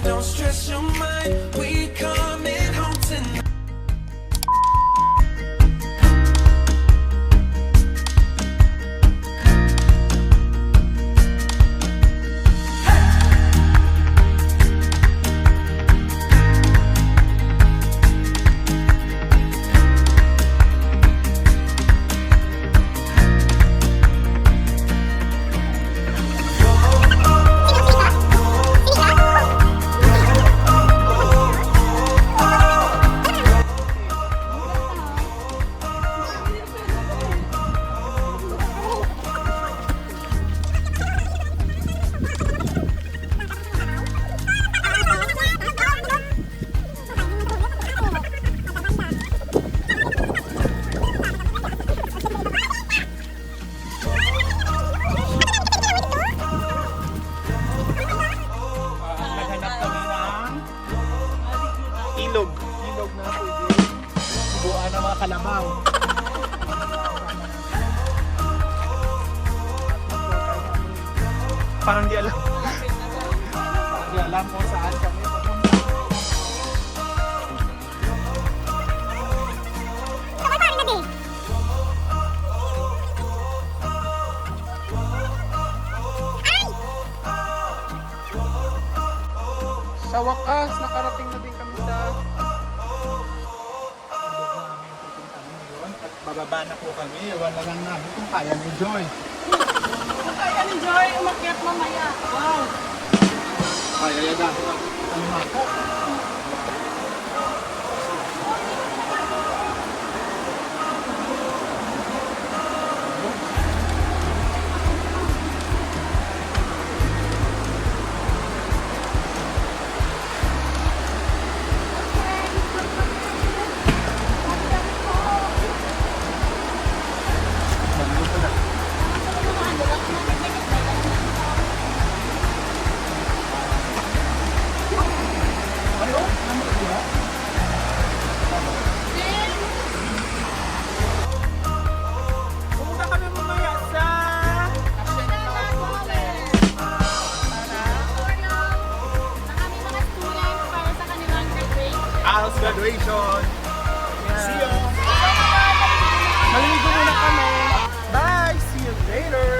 don't stress your mind. We coming home tonight. Ilog na pwede buuan ng mga kalabaw. Parang di alam. Di alam kung saan kami pupunta. Sa wakas, nakarating na din kami sa bababa na po kami. Iwan na lang namin kung kaya ni Joy. Kung kaya ni Joy, umakyat mamaya. Wow! Kaya yan dahil ang mako. ALS graduation. See you. Maliligo muna kami. Bye. See you later.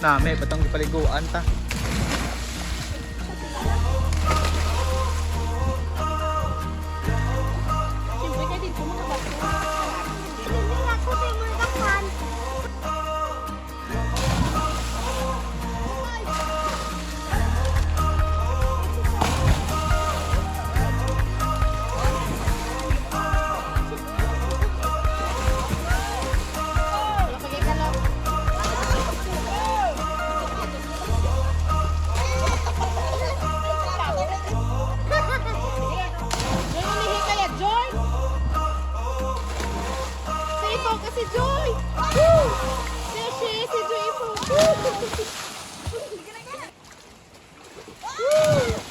Nami, batang paliguan ta. Siyempre ka dito mga bato. Hindi ako sa mga kapan.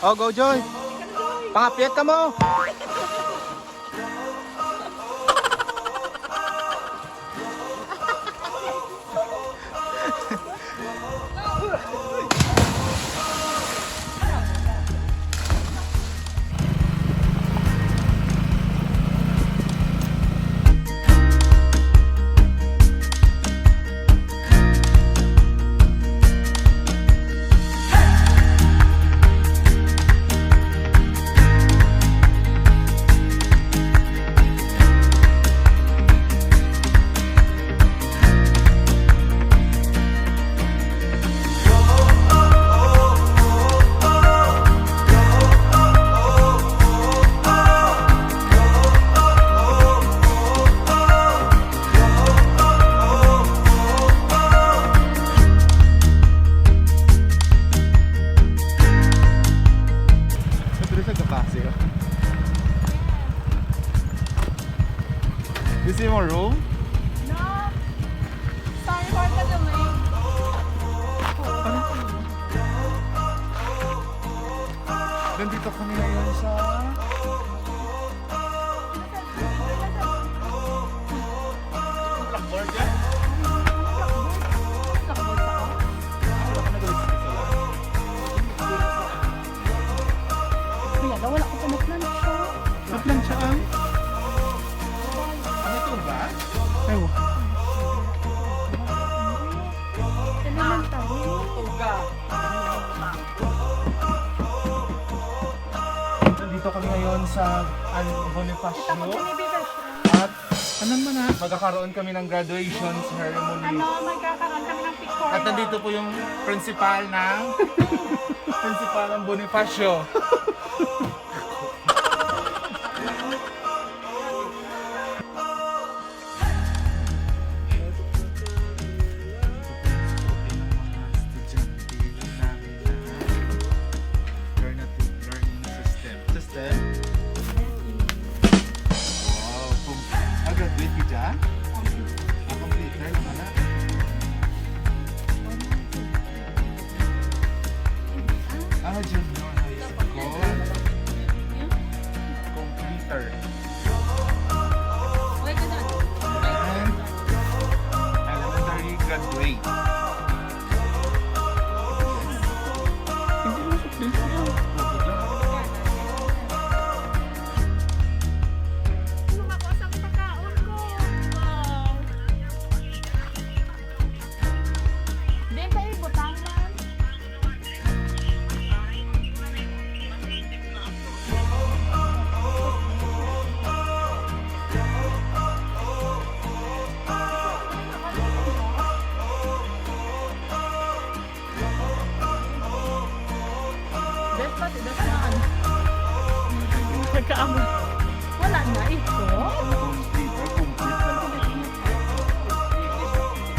Oh, go Joy. Pangapit ka mo. You see more room? No. Sorry for the delay. Nandito kami ngayon sa... Blackboard yan? Kuya, wala ko pa na-plancha. Na-plancha ang? Ano ito ba? Ewo. Nandito kami ngayon sa Bonifacio. At ano man na? Magkakaroon kami ng graduation ceremony. Magkakaroon kami ng pictorial. At nandito po yung principal ng Bonifacio. Junior high school completer and elementary graduate. Nagkaamon. Wala na ito.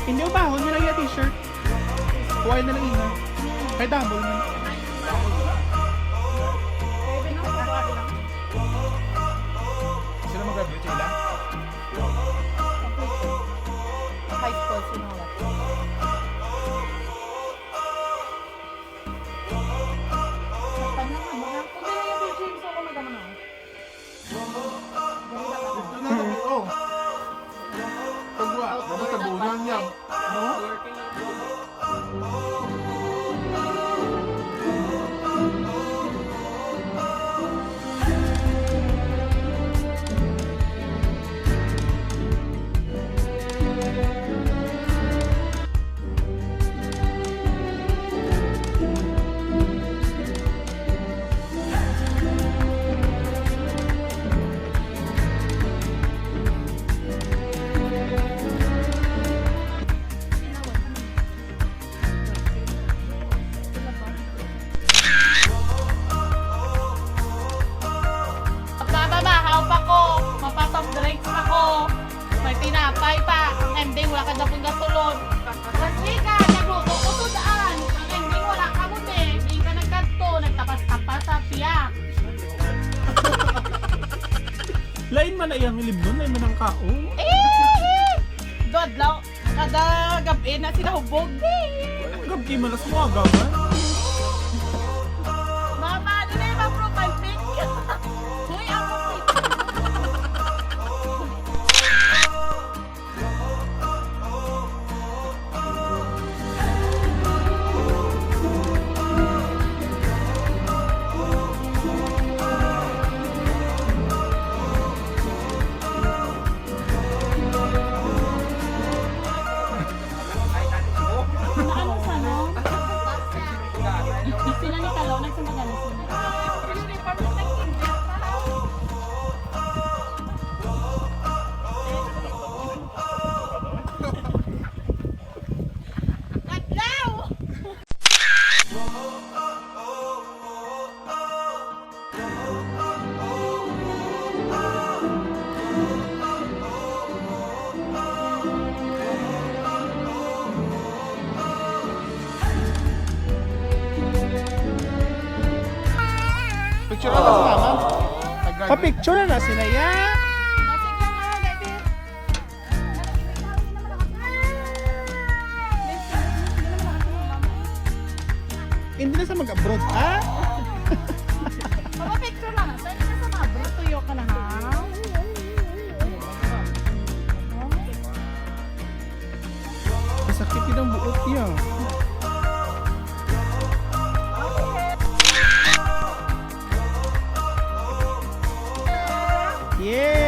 Hindi ba? Huwag nyo lang yung t-shirt. Huwag na lang ina. Kaya double na. Sila mag-graduate sila? High school sinulat. Dapat tabunan niya. No? Wala ka na pong gatulon. Kasi ka, nagluto ko to daan. Ang ending, wala ka mo eh. Hindi ka nagkanto, nagtapas-tapas sa piyak. Lain man na iyang libnon, lain man ang kaong. God, law. Kada gabi na sila hubog. Gabi malas mo agawan. Mama, di mama. Pa-picture na sila ya. Hindi na sa mag-abroad, ah? Picture lang. Saan ka sa mabro? Tuyo ka na ha? Masakit yun ang buot niya. Yeah!